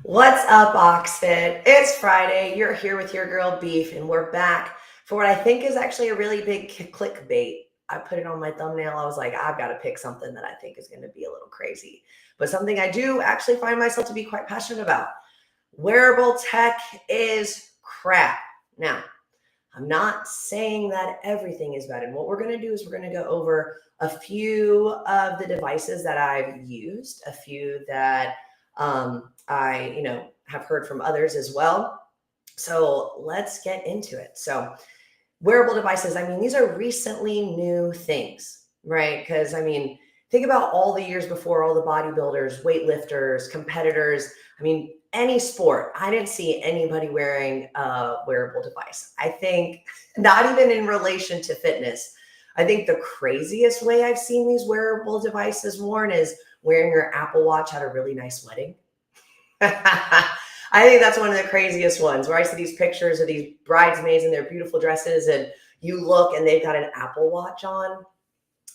What's up, Oxfit? It's Friday. You're here with your girl Beef, and we're back for what I think is actually a really big clickbait. I put it on my thumbnail. I was like, I've got to pick something that I think is going to be a little crazy, but something I do actually find myself to be quite passionate about. Wearable tech is crap. Now, I'm not saying that everything is bad. And what we're going to do is we're going to go over a few of the devices that I've used, a few that I have heard from others as well. So let's get into it. So wearable devices, I mean, these are recently new things, right? Because I mean, think about all the years before, all the bodybuilders, weightlifters, competitors. I mean, any sport, I didn't see anybody wearing a wearable device. I think not even in relation to fitness. I think the craziest way I've seen these wearable devices worn is wearing your Apple Watch at a really nice wedding. I think that's one of the craziest ones where I see these pictures of these bridesmaids in their beautiful dresses, and you look and they've got an Apple Watch on.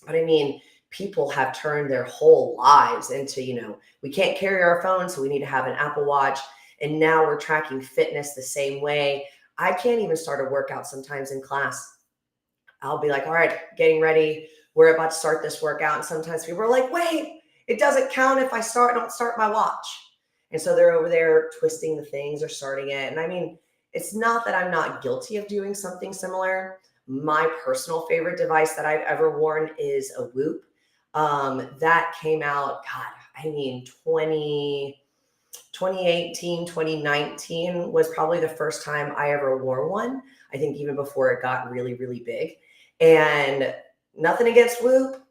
But I mean, people have turned their whole lives into, we can't carry our phone, so we need to have an Apple Watch. And now we're tracking fitness the same way. I can't even start a workout sometimes in class. I'll be like, all right, getting ready. We're about to start this workout. And sometimes people are like, wait, it doesn't count if I don't start my watch. And so they're over there twisting the things or starting it. And I mean, it's not that I'm not guilty of doing something similar. My personal favorite device that I've ever worn is a Whoop. That came out, God, I mean, 2018, 2019 was probably the first time I ever wore one. I think even before it got really, really big. And nothing against Whoop,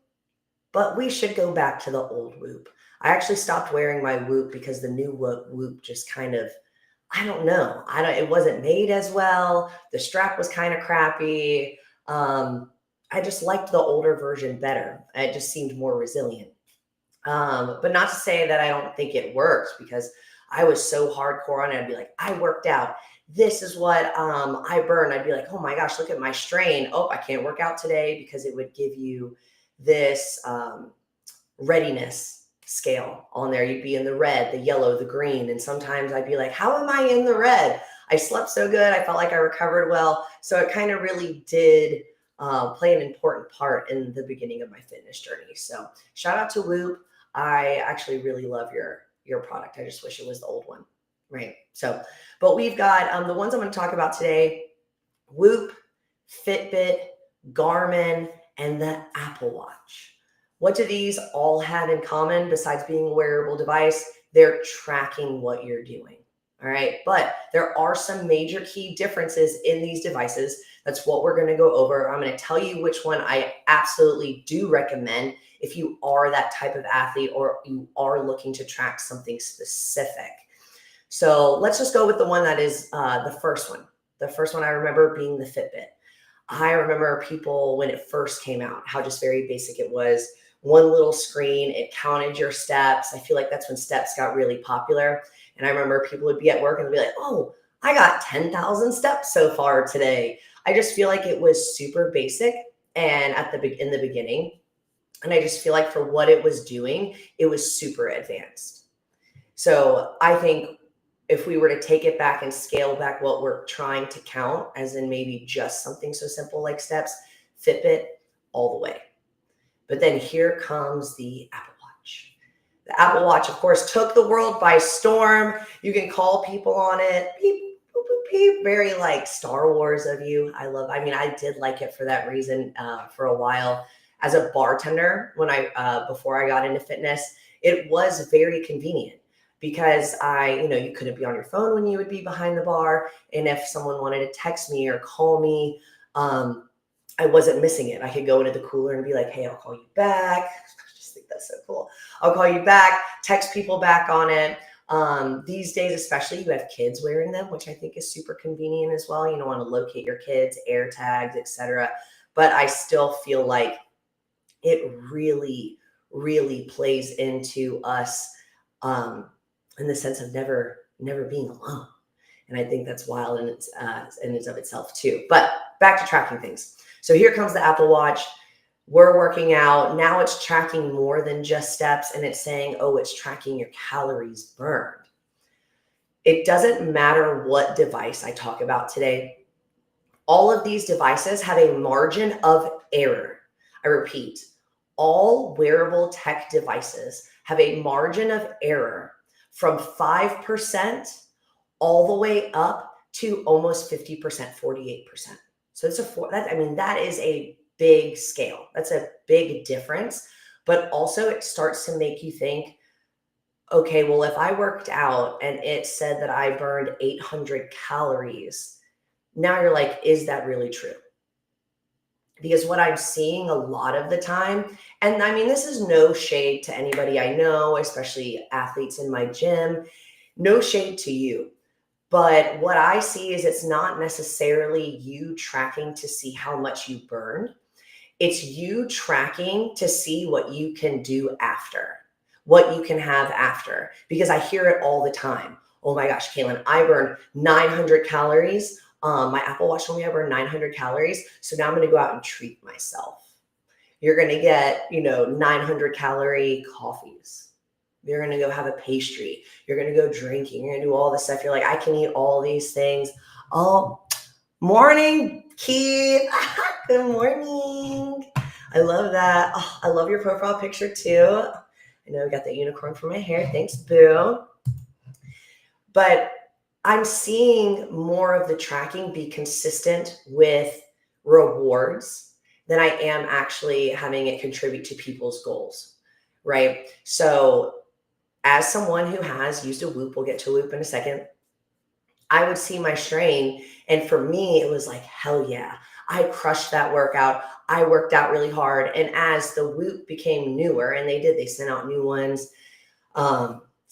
but we should go back to the old Whoop. I actually stopped wearing my Whoop because the new Whoop just kind of, I don't know. It wasn't made as well. The strap was kind of crappy. I just liked the older version better. It just seemed more resilient. But not to say that I don't think it works, because I was so hardcore on it. I'd be like, I worked out. This is what I burn. I'd be like, oh my gosh, look at my strain. Oh, I can't work out today, because it would give you this readiness scale on there. You'd be in the red, the yellow, the green. And sometimes I'd be like, how am I in the red? I slept so good. I felt like I recovered well. So it kind of really did play an important part in the beginning of my fitness journey. So shout out to Whoop. I actually really love your product. I just wish it was the old one, right? So, but we've got the ones I'm going to talk about today: Whoop, Fitbit, Garmin, and the Apple Watch. What do these all have in common besides being a wearable device? They're tracking what you're doing. All right. But there are some major key differences in these devices. That's what we're going to go over. I'm going to tell you which one I absolutely do recommend if you are that type of athlete or you are looking to track something specific. So let's just go with the one that is the first one. The first one I remember being the Fitbit. I remember people when it first came out, how just very basic it was. One little screen, it counted your steps. I feel like that's when steps got really popular. And I remember people would be at work and be like, oh, I got 10,000 steps so far today. I just feel like it was super basic and in the beginning. And I just feel like for what it was doing, it was super advanced. So I think if we were to take it back and scale back what we're trying to count, as in maybe just something so simple like steps, Fitbit all the way. But then here comes the Apple Watch. The Apple Watch, of course, took the world by storm. You can call people on it. Beep, boop, boop, beep. Very like Star Wars of you. I did like it for that reason for a while. As a bartender, before I got into fitness, it was very convenient because you couldn't be on your phone when you would be behind the bar. And if someone wanted to text me or call me, I wasn't missing it. I could go into the cooler and be like, hey, I'll call you back. I just think that's so cool. I'll call you back, text people back on it. These days, especially, you have kids wearing them, which I think is super convenient as well. You don't want to locate your kids, air tags, etc. But I still feel like it really, really plays into us in the sense of never being alone. And I think that's wild in its of itself too. But back to tracking things. So here comes the Apple Watch. We're working out. Now it's tracking more than just steps, and it's saying, oh, it's tracking your calories burned. It doesn't matter what device I talk about today. All of these devices have a margin of error. I repeat, all wearable tech devices have a margin of error from 5% all the way up to almost 50%, 48%. So that is a big scale. That's a big difference. But also it starts to make you think, okay, well, if I worked out and it said that I burned 800 calories, now you're like, is that really true? Because what I'm seeing a lot of the time, and I mean, this is no shade to anybody I know, especially athletes in my gym, no shade to you. But what I see is it's not necessarily you tracking to see how much you burned. It's you tracking to see what you can do after, what you can have after. Because I hear it all the time. Oh my gosh, Kaylin, I burned 900 calories. My Apple Watch told me I burned 900 calories. So now I'm going to go out and treat myself. You're going to get, 900 calorie coffees. You're going to go have a pastry. You're going to go drinking. You're going to do all this stuff. You're like, I can eat all these things. Oh, morning, Keith. Good morning. I love that. Oh, I love your profile picture too. I know I got that unicorn for my hair. Thanks, boo. But I'm seeing more of the tracking be consistent with rewards than I am actually having it contribute to people's goals, right? So as someone who has used a Whoop, we'll get to a Whoop in a second, I would see my strain. And for me, it was like, hell yeah, I crushed that workout. I worked out really hard. And as the Whoop became newer, and they sent out new ones,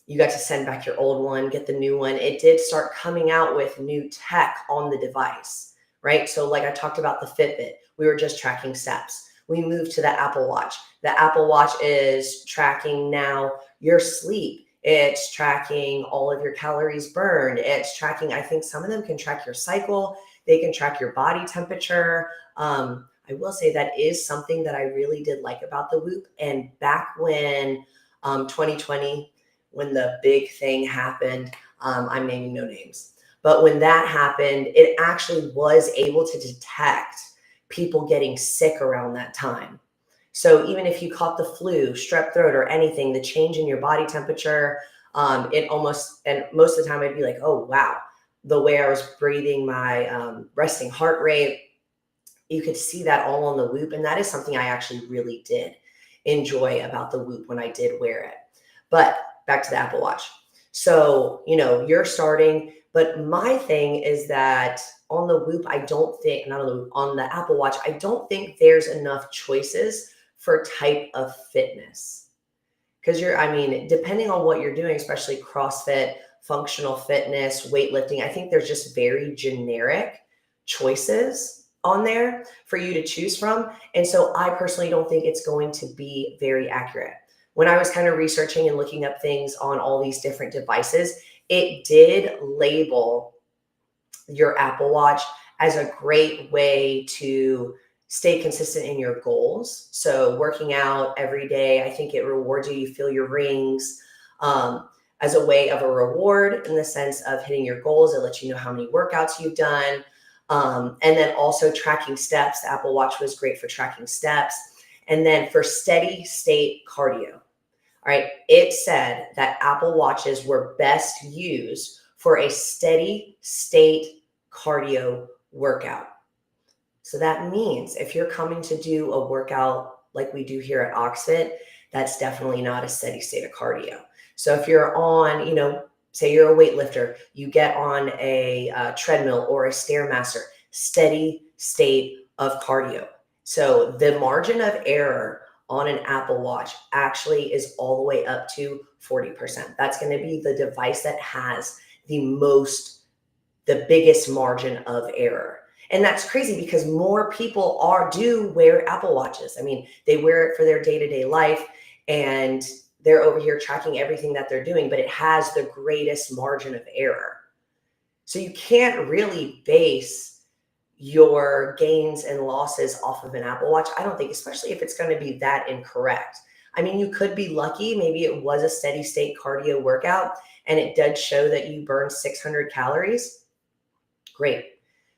you got to send back your old one, get the new one. It did start coming out with new tech on the device, right? So like I talked about the Fitbit, we were just tracking steps. We moved to the Apple Watch. The Apple Watch is tracking now your sleep. It's tracking all of your calories burned. It's tracking, I think some of them can track your cycle. They can track your body temperature. I will say that is something that I really did like about the Whoop. And back when 2020, when the big thing happened, I'm naming no names, but when that happened, it actually was able to detect people getting sick around that time. So even if you caught the flu, strep throat, or anything, the change in your body temperature, and most of the time I'd be like, oh, wow, the way I was breathing, my resting heart rate, you could see that all on the Whoop. And that is something I actually really did enjoy about the Whoop when I did wear it. But back to the Apple Watch. So, you're starting, but my thing is that on the Whoop, on the Apple Watch, I don't think there's enough choices for type of fitness. Because depending on what you're doing, especially CrossFit, functional fitness, weightlifting, I think there's just very generic choices on there for you to choose from. And so I personally don't think it's going to be very accurate. When I was kind of researching and looking up things on all these different devices, it did label your Apple Watch as a great way to stay consistent in your goals. So working out every day, I think it rewards you. You feel your rings as a way of a reward in the sense of hitting your goals. It lets you know how many workouts you've done. And then also tracking steps. The Apple Watch was great for tracking steps. And then for steady state cardio. All right. It said that Apple Watches were best used for a steady state cardio workout. So that means if you're coming to do a workout like we do here at Oxfit, that's definitely not a steady state of cardio. So if you're on, say you're a weightlifter, you get on a treadmill or a Stairmaster, steady state of cardio. So the margin of error on an Apple Watch actually is all the way up to 40%. That's going to be the device that has the biggest margin of error. And that's crazy because more people do wear Apple Watches. They wear it for their day-to-day life and they're over here tracking everything that they're doing, but it has the greatest margin of error. So you can't really base your gains and losses off of an Apple Watch. I don't think, especially if it's going to be that incorrect. I mean, you could be lucky. Maybe it was a steady state cardio workout and it did show that you burned 600 calories. Great.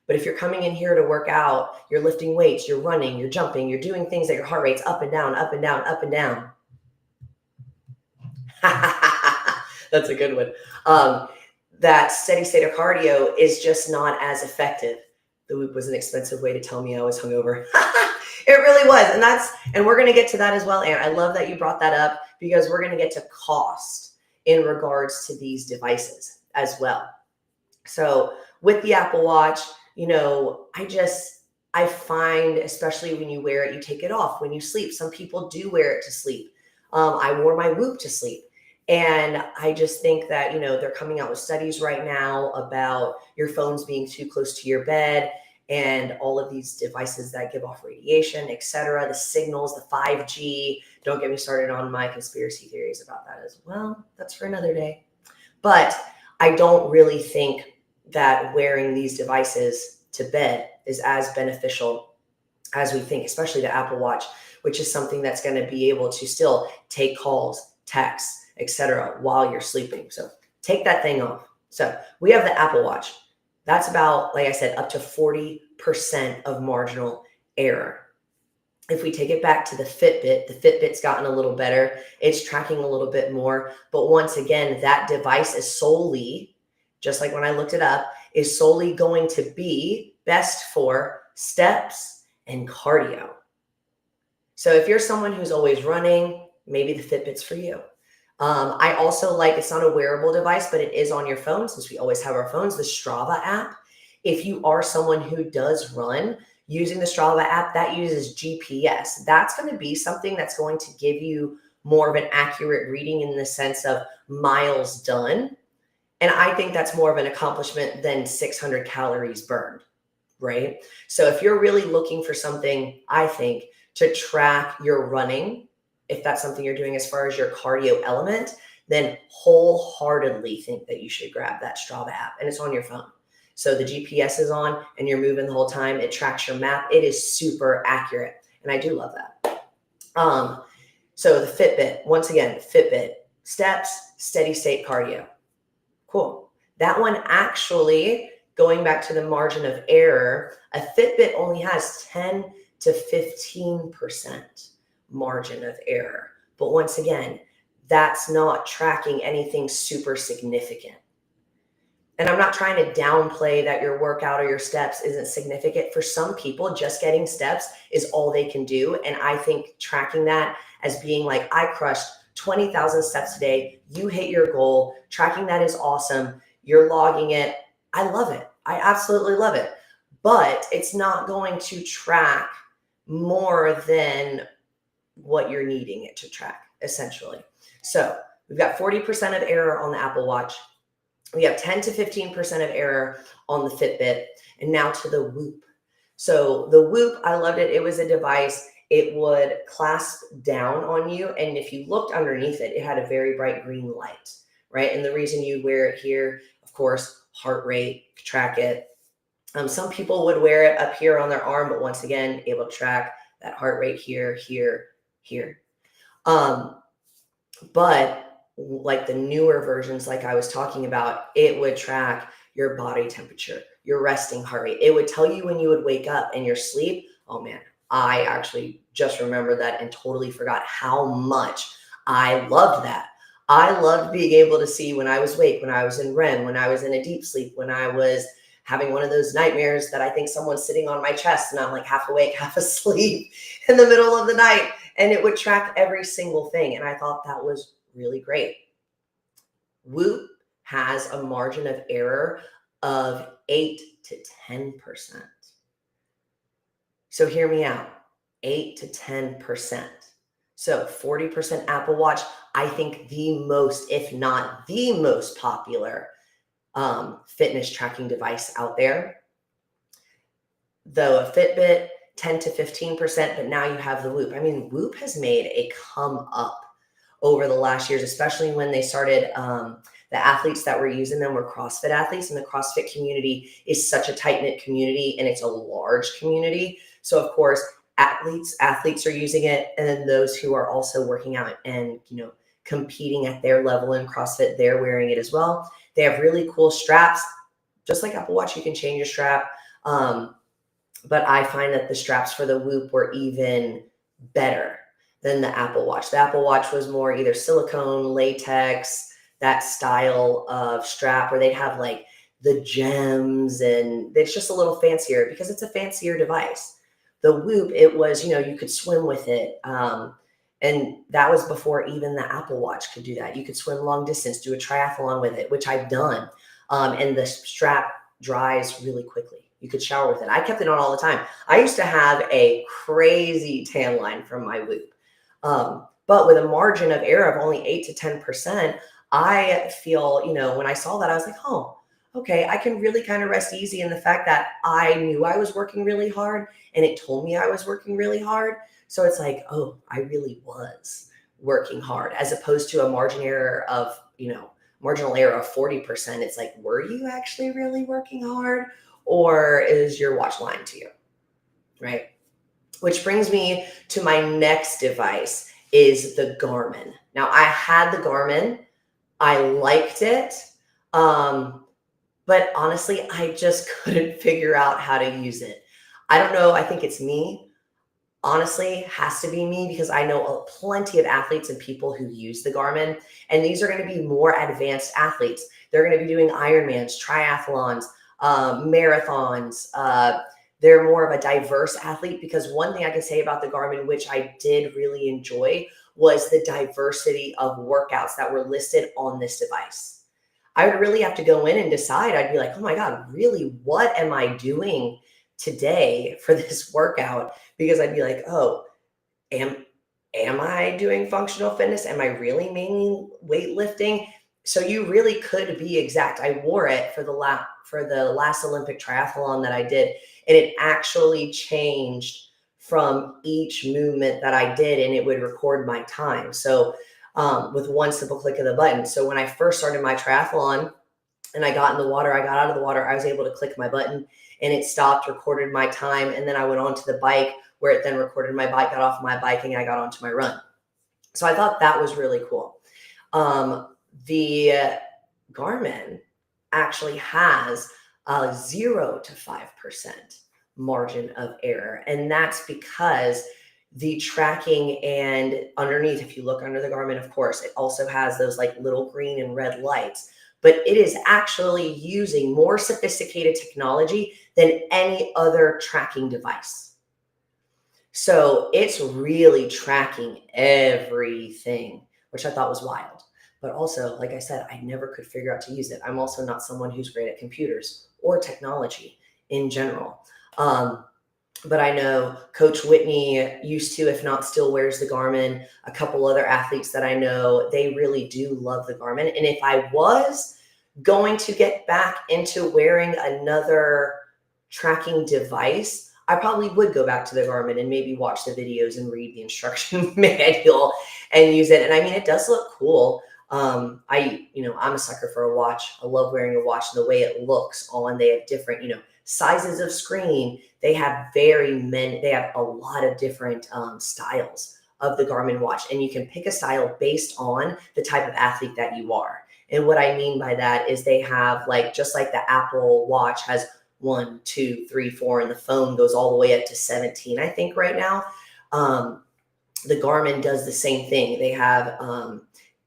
But if you're coming in here to work out, you're lifting weights, you're running, you're jumping, you're doing things that your heart rate's up and down, up and down, up and down. That's a good one. That steady state of cardio is just not as effective. The Whoop was an expensive way to tell me I was hungover. It really was. And we're going to get to that as well. And I love that you brought that up because we're going to get to cost in regards to these devices as well. So with the Apple Watch, you know, I find, especially when you wear it, you take it off when you sleep. Some people do wear it to sleep. I wore my Whoop to sleep. And I just think that, you know, they're coming out with studies right now about your phones being too close to your bed and all of these devices that give off radiation, et cetera, the signals, the 5G. Don't get me started on my conspiracy theories about that as well. That's for another day. But I don't really think that wearing these devices to bed is as beneficial as we think, especially the Apple Watch, which is something that's going to be able to still take calls, texts, etc. while you're sleeping. So take that thing off. So we have the Apple Watch. That's about, like I said, up to 40% of marginal error. If we take it back to the Fitbit's gotten a little better. It's tracking a little bit more. But once again, that device is solely, just like when I looked it up, is solely going to be best for steps and cardio. So if you're someone who's always running, maybe the Fitbit's for you. I also like, it's not a wearable device, but it is on your phone since we always have our phones, the Strava app. If you are someone who does run, using the Strava app, that uses GPS. That's going to be something that's going to give you more of an accurate reading in the sense of miles done. And I think that's more of an accomplishment than 600 calories burned, right? So if you're really looking for something, I think, to track your running, if that's something you're doing as far as your cardio element, then wholeheartedly think that you should grab that Strava app, and it's on your phone. So the GPS is on and you're moving the whole time. It tracks your map. It is super accurate. And I do love that. So the Fitbit, once again, Fitbit, steps, steady state cardio. Cool. That one actually, going back to the margin of error, a Fitbit only has 10 to 15% margin of error. But once again, that's not tracking anything super significant. And I'm not trying to downplay that your workout or your steps isn't significant. For some people, just getting steps is all they can do. And I think tracking that as being like, I crushed 20,000 steps today, you hit your goal, tracking that is awesome. You're logging it. I love it. I absolutely love it. But it's not going to track more than what you're needing it to track, essentially. So we've got 40% of error on the Apple Watch. We have 10 to 15% of error on the Fitbit. And now to the Whoop. So the Whoop, I loved it. It was a device. It would clasp down on you. And if you looked underneath it, it had a very bright green light, right? And the reason you wear it here, of course, heart rate, track it. Some people would wear it up here on their arm, but once again, able to track that heart rate here, here, here. But like the newer versions, like I was talking about, it would track your body temperature, your resting heart rate. It would tell you when you would wake up in your sleep. Oh man, I actually just remembered that and totally forgot how much I loved that. I loved being able to see when I was awake, when I was in REM, when I was in a deep sleep, when I was having one of those nightmares that I think someone's sitting on my chest and I'm like half awake, half asleep in the middle of the night. And it would track every single thing. And I thought that was really great. Whoop has a margin of error of 8 to 10%. So hear me out, 8 to 10%. So 40% Apple Watch, I think the most, if not the most popular fitness tracking device out there. Though a Fitbit, 10 to 15%, but now you have the Whoop. I mean, Whoop has made a come up over the last years, especially when they started, the athletes that were using them were CrossFit athletes, and the CrossFit community is such a tight-knit community, and it's a large community. So of course, athletes are using it, and then those who are also working out and competing at their level in CrossFit, they're wearing it as well. They have really cool straps, just like Apple Watch. You can change your strap, but I find that the straps for the Whoop were even better than the Apple Watch. The Apple Watch was more either silicone, latex, that style of strap where they'd have like the gems, and it's just a little fancier because it's a fancier device. The Whoop, it was, you could swim with it. And that was before even the Apple Watch could do that. You could swim long distance, do a triathlon with it, which I've done. And the strap dries really quickly. You could shower with it. I kept it on all the time. I used to have a crazy tan line from my Whoop. But with a margin of error of only 8 to 10%, I feel, when I saw that, I was like, oh, okay, I can really kind of rest easy in the fact that I knew I was working really hard and it told me I was working really hard. So it's like, oh, I really was working hard, as opposed to a marginal error of 40%. It's like, were you actually really working hard, or is your watch lying to you? Right. Which brings me to my next device, is the Garmin. Now, I had the Garmin. I liked it. But honestly, I just couldn't figure out how to use it. I don't know. I think it's me. Honestly, has to be me, because I know plenty of athletes and people who use the Garmin, and these are going to be more advanced athletes. They're going to be doing Ironmans, triathlons, marathons. They're more of a diverse athlete, because one thing I can say about the Garmin, which I did really enjoy, was the diversity of workouts that were listed on this device. I would really have to go in and decide. I'd be like, oh my God, really, what am I doing today for this workout? Because I'd be like, oh, am I doing functional fitness? Am I really mainly weightlifting? So you really could be exact. I wore it for the last Olympic triathlon that I did, and it actually changed from each movement that I did, and it would record my time. So with one simple click of the button. So when I first started my triathlon and I got in the water, I got out of the water, I was able to click my button and it stopped, recorded my time. And then I went onto the bike, where it then recorded my bike, got off my bike, and I got onto my run. So I thought that was really cool. The Garmin actually has a 0 to 5% margin of error. And that's because the tracking, and underneath, if you look under the Garmin, of course, it also has those like little green and red lights, but it is actually using more sophisticated technology than any other tracking device. So it's really tracking everything, which I thought was wild. But also, like I said, I never could figure out to use it. I'm also not someone who's great at computers or technology in general. But I know Coach Whitney used to, if not still, wears the Garmin. A couple other athletes that I know, they really do love the Garmin. And if I was going to get back into wearing another tracking device, I probably would go back to the Garmin and maybe watch the videos and read the instruction manual and use it. And I mean, it does look cool. I'm a sucker for a watch. I love wearing a watch and the way it looks on. They have different, sizes of screen. They have they have a lot of different styles of the Garmin watch, and you can pick a style based on the type of athlete that you are. And what I mean by that is they have just like the Apple Watch has 1, 2, 3, 4, and the phone goes all the way up to 17, I think right now. The Garmin does the same thing. They have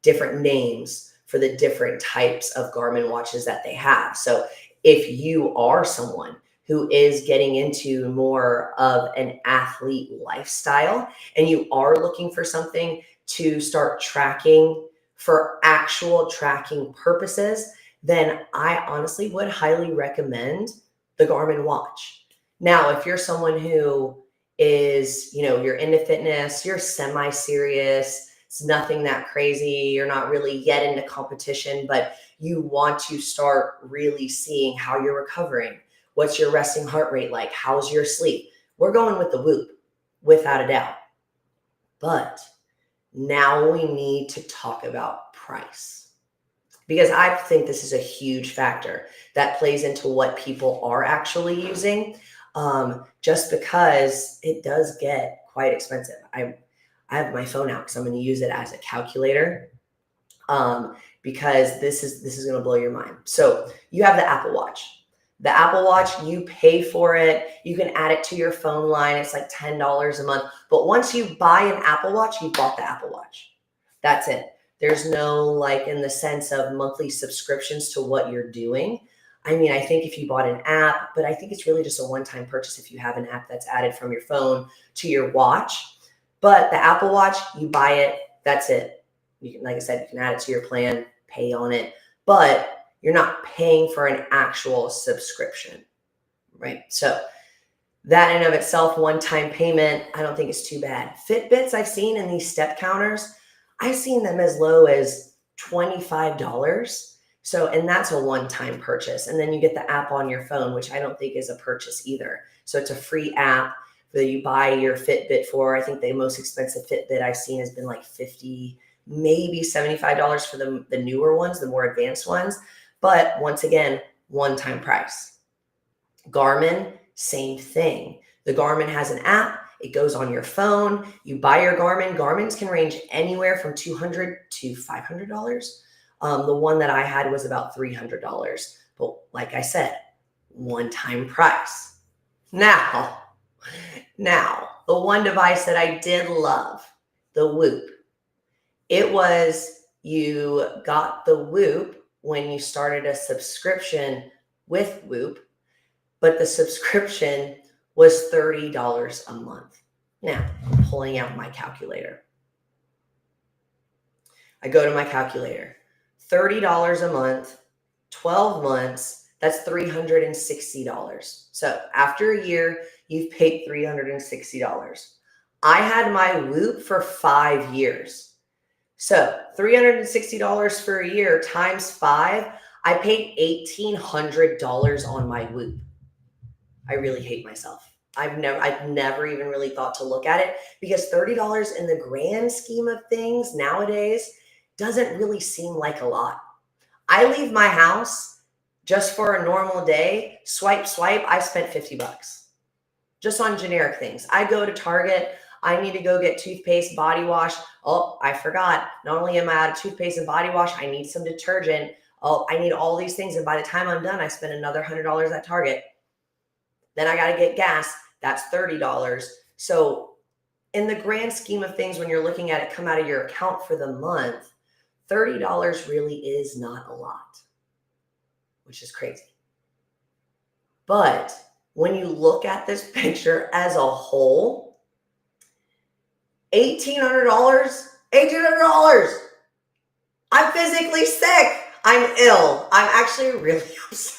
different names for the different types of Garmin watches that they have. So if you are someone who is getting into more of an athlete lifestyle and you are looking for something to start tracking for actual tracking purposes, then I honestly would highly recommend the Garmin watch. Now, if you're someone who is, you're into fitness, you're semi-serious, it's nothing that crazy, you're not really yet into competition, but you want to start really seeing how you're recovering. What's your resting heart rate like? How's your sleep? We're going with the Whoop, without a doubt. But now we need to talk about price, because I think this is a huge factor that plays into what people are actually using. just because it does get quite expensive. I have my phone out because I'm going to use it as a calculator, because this is going to blow your mind. So you have the Apple Watch. The Apple Watch, you pay for it. You can add it to your phone line. It's like $10 a month. But once you buy an Apple Watch, you bought the Apple Watch. That's it. There's no, like, in the sense of monthly subscriptions to what you're doing. I mean, I think if you bought an app, but I think it's really just a one-time purchase if you have an app that's added from your phone to your watch. But the Apple Watch, you buy it, that's it. You can, like I said, you can add it to your plan, pay on it, but you're not paying for an actual subscription, right? So that in and of itself, one-time payment, I don't think it's too bad. Fitbits I've seen in these step counters, I've seen them as low as $25. So, and that's a one-time purchase. And then you get the app on your phone, which I don't think is a purchase either. So it's a free app that you buy your Fitbit for. I think the most expensive Fitbit I've seen has been like $50, maybe $75 for the newer ones, the more advanced ones. But once again, one-time price. Garmin, same thing. The Garmin has an app. It goes on your phone. You buy your Garmin. Garmin's can range anywhere from $200 to $500. The one that I had was about $300. But like I said, one-time price. Now, the one device that I did love, the Whoop. It was, you got the Whoop when you started a subscription with Whoop, but the subscription was $30 a month. Now, I'm pulling out my calculator. I go to my calculator. $30 a month, 12 months, that's $360. So after a year, you've paid $360. I had my Whoop for 5 years. So $360 for a year times 5, I paid $1,800 on my Whoop. I really hate myself. I've never even really thought to look at it, because $30 in the grand scheme of things nowadays doesn't really seem like a lot. I leave my house just for a normal day, swipe, I spent $50 just on generic things. I go to Target, I need to go get toothpaste, body wash. Oh, I forgot. Not only am I out of toothpaste and body wash, I need some detergent. Oh, I need all these things. And by the time I'm done, I spend another $100 at Target. Then I got to get gas. That's $30. So in the grand scheme of things, when you're looking at it come out of your account for the month, $30 really is not a lot, which is crazy. But when you look at this picture as a whole, $1,800. I'm physically sick. I'm ill. I'm actually really upset.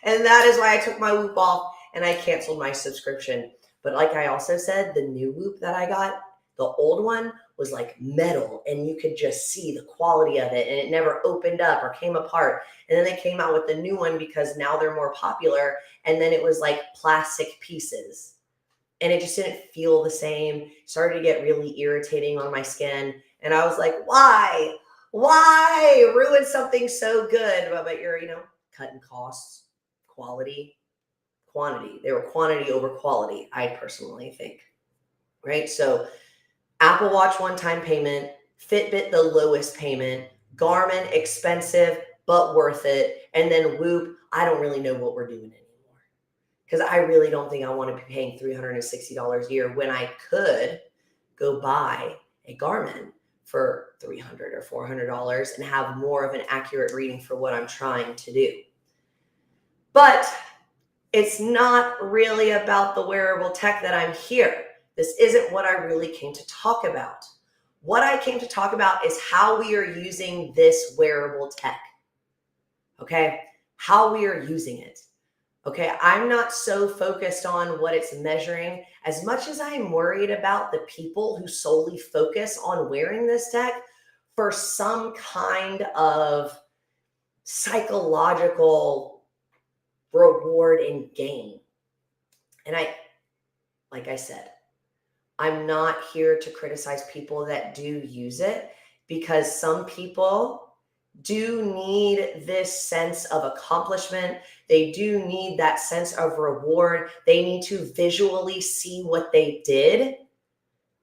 And that is why I took my Whoop off and I canceled my subscription. But like I also said, the new Whoop that I got, the old one was like metal, and you could just see the quality of it, and it never opened up or came apart. And then they came out with the new one because now they're more popular, and then it was like plastic pieces. And it just didn't feel the same. Started to get really irritating on my skin. And I was like, why? Why ruin something so good? But you're, cutting costs, quality, quantity. They were quantity over quality, I personally think. Right? So Apple Watch one-time payment, Fitbit the lowest payment, Garmin expensive but worth it, and then Whoop, I don't really know what we're doing anymore. Because I really don't think I want to be paying $360 a year when I could go buy a Garmin for $300 or $400 and have more of an accurate reading for what I'm trying to do. But it's not really about the wearable tech that I'm here. This isn't what I really came to talk about. What I came to talk about is how we are using this wearable tech. Okay? How we are using it. Okay? I'm not so focused on what it's measuring as much as I'm worried about the people who solely focus on wearing this tech for some kind of psychological reward and gain. And like I said, I'm not here to criticize people that do use it, because some people do need this sense of accomplishment. They do need that sense of reward. They need to visually see what they did.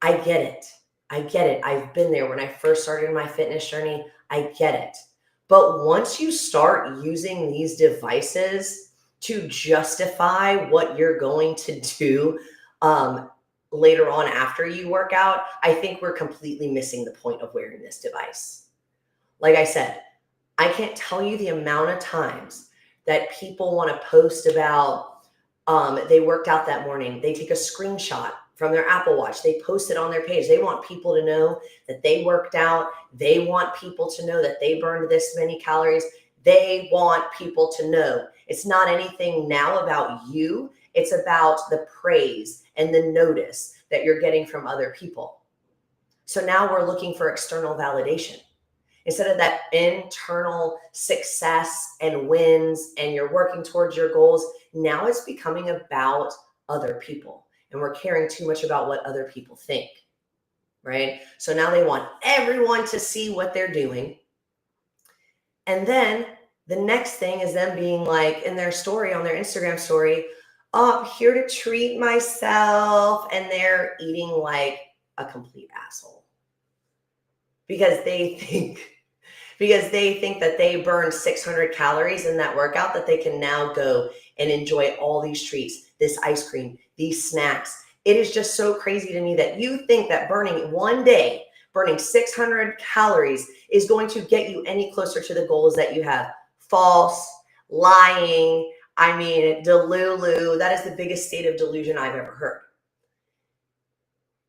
I get it. I get it. I've been there when I first started my fitness journey. I get it. But once you start using these devices to justify what you're going to do later on after you work out, I think we're completely missing the point of wearing this device. Like I said, I can't tell you the amount of times that people want to post about they worked out that morning. They take a screenshot from their Apple Watch. They post it on their page. They want people to know that they worked out. They want people to know that they burned this many calories. They want people to know. It's not anything now about you. It's about the praise and the notice that you're getting from other people. So now we're looking for external validation. Instead of that internal success and wins and you're working towards your goals, now it's becoming about other people. And we're caring too much about what other people think, right? So now they want everyone to see what they're doing. And then the next thing is them being like in their story, on their Instagram story, oh, I'm here to treat myself. And they're eating like a complete asshole because they think that they burned 600 calories in that workout, that they can now go and enjoy all these treats, this ice cream, these snacks. It is just so crazy to me that you think that burning 600 calories is going to get you any closer to the goals that you have. False, lying. I mean, delulu. That is the biggest state of delusion I've ever heard.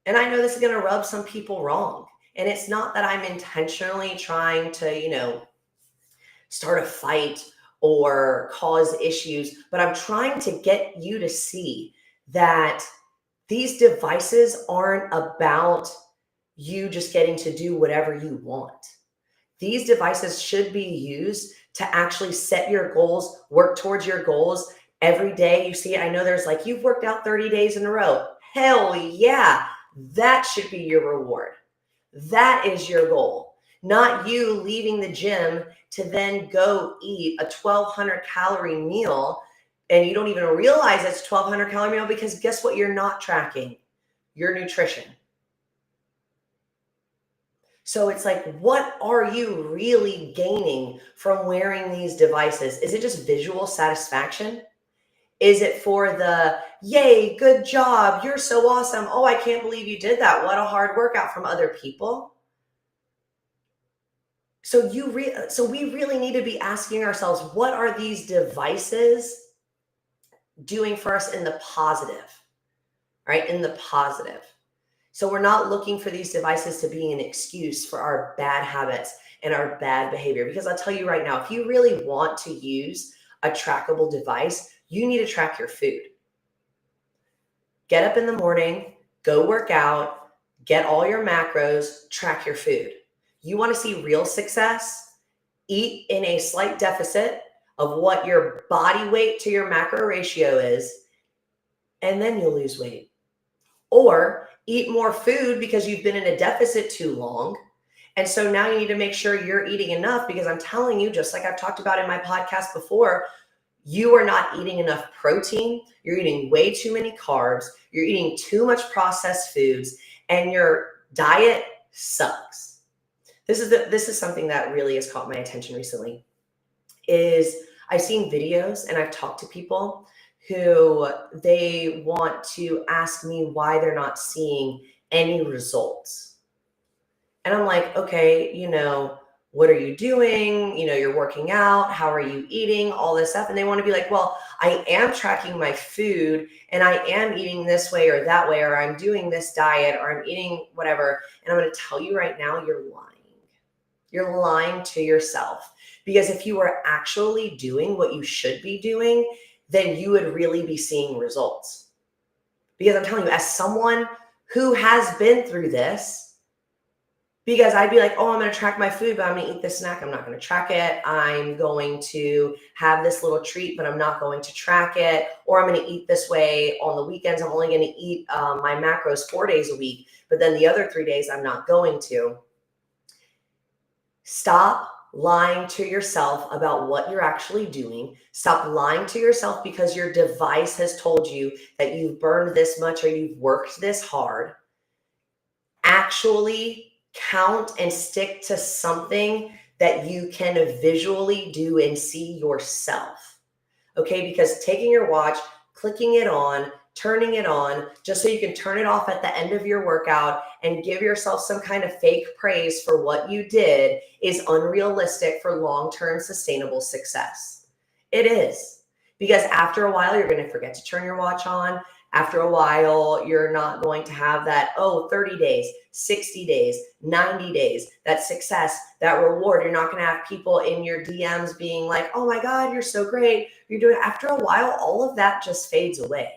And I know this is going to rub some people wrong. And it's not that I'm intentionally trying to, start a fight or cause issues, but I'm trying to get you to see that these devices aren't about you just getting to do whatever you want. These devices should be used to actually set your goals, work towards your goals every day. You see, I know there's like, you've worked out 30 days in a row. Hell yeah, that should be your reward. That is your goal, not you leaving the gym to then go eat a 1,200 calorie meal and you don't even realize it's a 1,200 calorie meal because guess what? You're not tracking your nutrition. So it's like, what are you really gaining from wearing these devices? Is it just visual satisfaction? Is it for the, yay, good job, you're so awesome, oh, I can't believe you did that, what a hard workout from other people? So we really need to be asking ourselves, what are these devices doing for us in the positive, right? In the positive. So we're not looking for these devices to be an excuse for our bad habits and our bad behavior. Because I'll tell you right now, if you really want to use a trackable device, you need to track your food. Get up in the morning, go work out, get all your macros, track your food. You want to see real success? Eat in a slight deficit of what your body weight to your macro ratio is, and then you'll lose weight. Or eat more food because you've been in a deficit too long. And so now you need to make sure you're eating enough, because I'm telling you, just like I've talked about in my podcast before, you are not eating enough protein. You're eating way too many carbs. You're eating too much processed foods, and your diet sucks. This is something that really has caught my attention recently. Is I've seen videos and I've talked to people who they want to ask me why they're not seeing any results. And I'm like, okay, what are you doing? You're working out. How are you eating? All this stuff. And they want to be like, well, I am tracking my food and I am eating this way or that way, or I'm doing this diet, or I'm eating whatever. And I'm going to tell you right now, you're lying. You're lying to yourself. Because if you were actually doing what you should be doing, then you would really be seeing results. Because I'm telling you, as someone who has been through this, because I'd be like, oh, I'm going to track my food, but I'm going to eat this snack. I'm not going to track it. I'm going to have this little treat, but I'm not going to track it. Or I'm going to eat this way on the weekends. I'm only going to eat my macros 4 days a week, but then the other 3 days I'm not going to. Stop lying to yourself about what you're actually doing. Stop lying to yourself because your device has told you that you've burned this much or you've worked this hard. Actually count and stick to something that you can visually do and see yourself. Okay, because taking your watch, clicking it on, turning it on, just so you can turn it off at the end of your workout and give yourself some kind of fake praise for what you did is unrealistic for long-term sustainable success. It is. Because after a while, you're going to forget to turn your watch on. After a while, you're not going to have that, 30 days, 60 days, 90 days, that success, that reward. You're not going to have people in your DMs being like, oh my God, you're so great. You're doing it. After a while, all of that just fades away.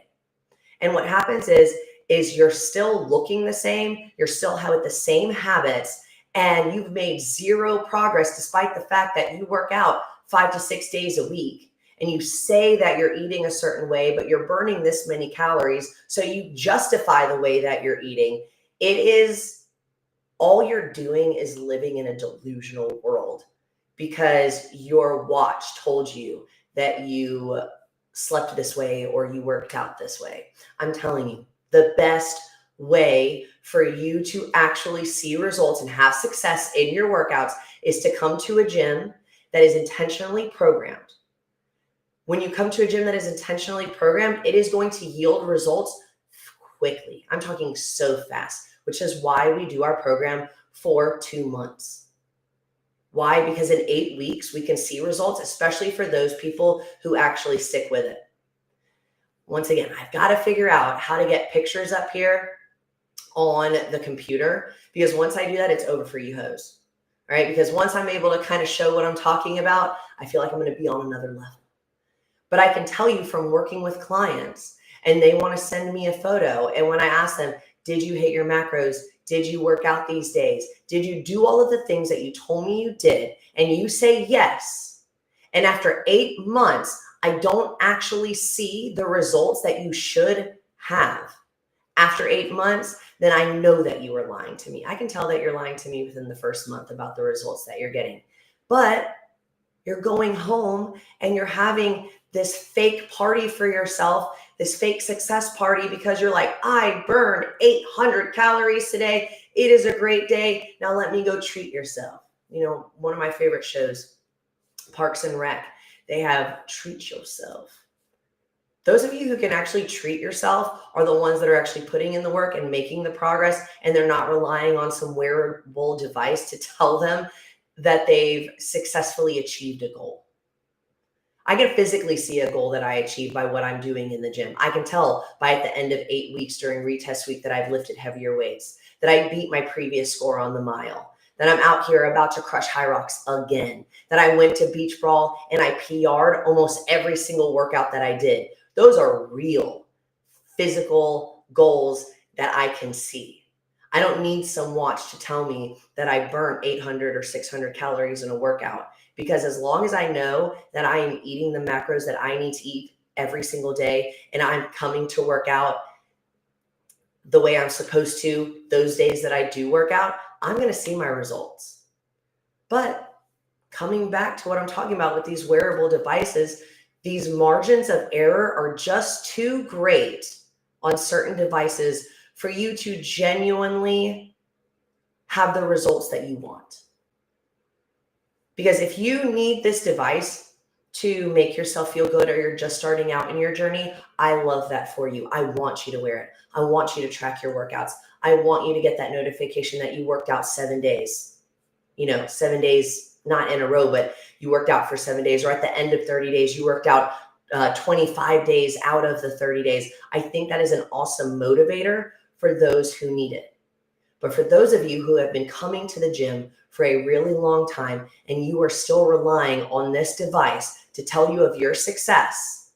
And what happens is you're still looking the same. You're still with the same habits, and you've made zero progress despite the fact that you work out 5 to 6 days a week. And you say that you're eating a certain way, but you're burning this many calories. So you justify the way that you're eating. It is all you're doing is living in a delusional world because your watch told you that you slept this way or you worked out this way. I'm telling you, the best way for you to actually see results and have success in your workouts is to come to a gym that is intentionally programmed. When you come to a gym that is intentionally programmed, it is going to yield results quickly. I'm talking so fast, which is why we do our program for 2 months. Why? Because in 8 weeks, we can see results, especially for those people who actually stick with it. Once again, I've got to figure out how to get pictures up here on the computer, because once I do that, it's over for you hoes. All right? Because once I'm able to kind of show what I'm talking about, I feel like I'm going to be on another level. But I can tell you from working with clients, and they want to send me a photo. And when I ask them, did you hit your macros? Did you work out these days? Did you do all of the things that you told me you did? And you say yes. And after 8 months, I don't actually see the results that you should have. After 8 months, then I know that you were lying to me. I can tell that you're lying to me within the first month about the results that you're getting. But you're going home and you're having this fake party for yourself, this fake success party, because you're like, I burned 800 calories today. It is a great day. Now let me go treat yourself. You know, one of my favorite shows, Parks and Rec, they have Treat Yourself. Those of you who can actually treat yourself are the ones that are actually putting in the work and making the progress, and they're not relying on some wearable device to tell them that they've successfully achieved a goal. I can physically see a goal that I achieved by what I'm doing in the gym. I can tell by at the end of 8 weeks during retest week that I've lifted heavier weights, that I beat my previous score on the mile, that I'm out here about to crush high rocks again, that I went to beach brawl and I PR'd almost every single workout that I did. Those are real physical goals that I can see. I don't need some watch to tell me that I burnt 800 or 600 calories in a workout, because as long as I know that I am eating the macros that I need to eat every single day, and I'm coming to work out the way I'm supposed to those days that I do work out, I'm going to see my results. But coming back to what I'm talking about with these wearable devices, these margins of error are just too great on certain devices for you to genuinely have the results that you want. Because if you need this device to make yourself feel good, or you're just starting out in your journey, I love that for you. I want you to wear it. I want you to track your workouts. I want you to get that notification that you worked out 7 days. 7 days, not in a row, but you worked out for 7 days, or at the end of 30 days, you worked out 25 days out of the 30 days. I think that is an awesome motivator for those who need it. But for those of you who have been coming to the gym for a really long time and you are still relying on this device to tell you of your success,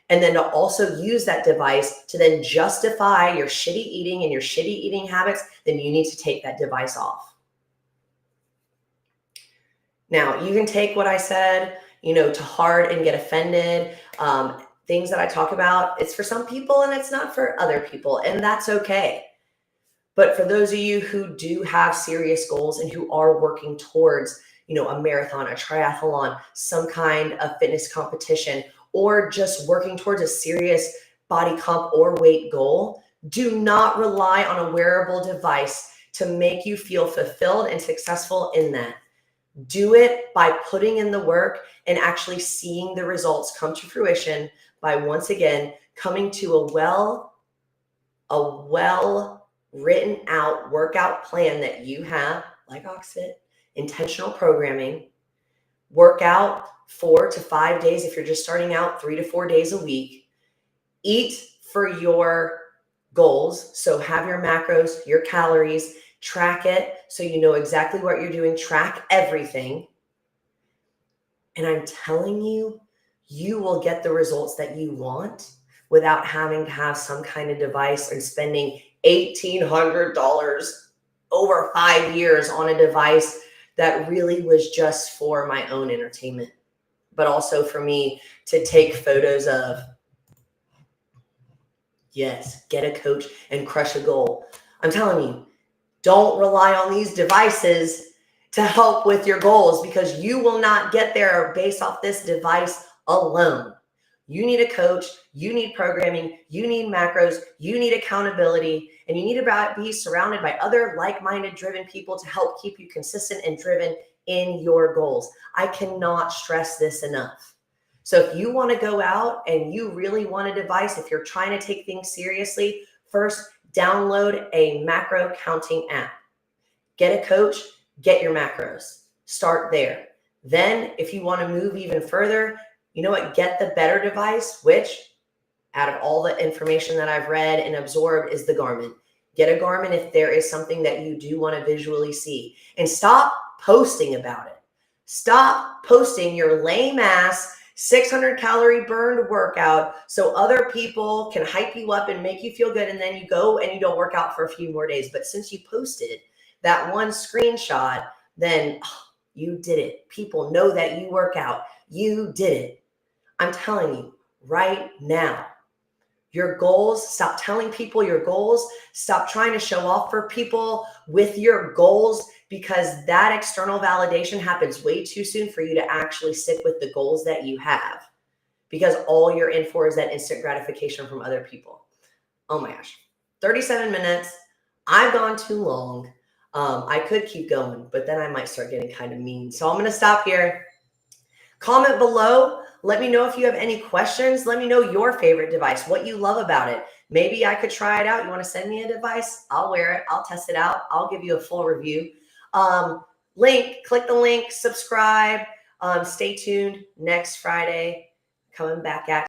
and then to also use that device to then justify your shitty eating and your shitty eating habits, then you need to take that device off. Now, you can take what I said, to heart and get offended. Things that I talk about, it's for some people and it's not for other people, and that's okay. But for those of you who do have serious goals and who are working towards a marathon, a triathlon, some kind of fitness competition, or just working towards a serious body comp or weight goal, do not rely on a wearable device to make you feel fulfilled and successful in that. Do it by putting in the work and actually seeing the results come to fruition by, once again, coming to a well written out workout plan that you have, like Oxfit, intentional programming, work out 4 to 5 days if you're just starting out, 3 to 4 days a week, eat for your goals. So have your macros, your calories, track it so you know exactly what you're doing, track everything. And I'm telling you, you will get the results that you want without having to have some kind of device and spending $1,800 over 5 years on a device that really was just for my own entertainment, but also for me to take photos of. Yes, get a coach and crush a goal. I'm telling you, don't rely on these devices to help with your goals, because you will not get there based off this device alone. You need a coach, you need programming, you need macros, you need accountability, and you need to be surrounded by other like-minded, driven people to help keep you consistent and driven in your goals. I cannot stress this enough. So if you want to go out and you really want a device, if you're trying to take things seriously, first download a macro counting app. Get a coach, get your macros. Start there. Then if you want to move even further, you know what? Get the better device, which out of all the information that I've read and absorbed is the Garmin. Get a Garmin if there is something that you do want to visually see. And stop posting about it. Stop posting your lame ass 600 calorie burned workout so other people can hype you up and make you feel good, and then you go and you don't work out for a few more days. But since you posted that one screenshot, then you did it. People know that you work out. You did it. I'm telling you right now, your goals, stop telling people your goals. Stop trying to show off for people with your goals, because that external validation happens way too soon for you to actually stick with the goals that you have, because all you're in for is that instant gratification from other people. Oh my gosh, 37 minutes. I've gone too long. I could keep going, but then I might start getting kind of mean. So I'm going to stop here. Comment below. Let me know if you have any questions. Let me know your favorite device, what you love about it. Maybe I could try it out. You want to send me a device? I'll wear it. I'll test it out. I'll give you a full review. Click the link, subscribe. Stay tuned next Friday. Coming back at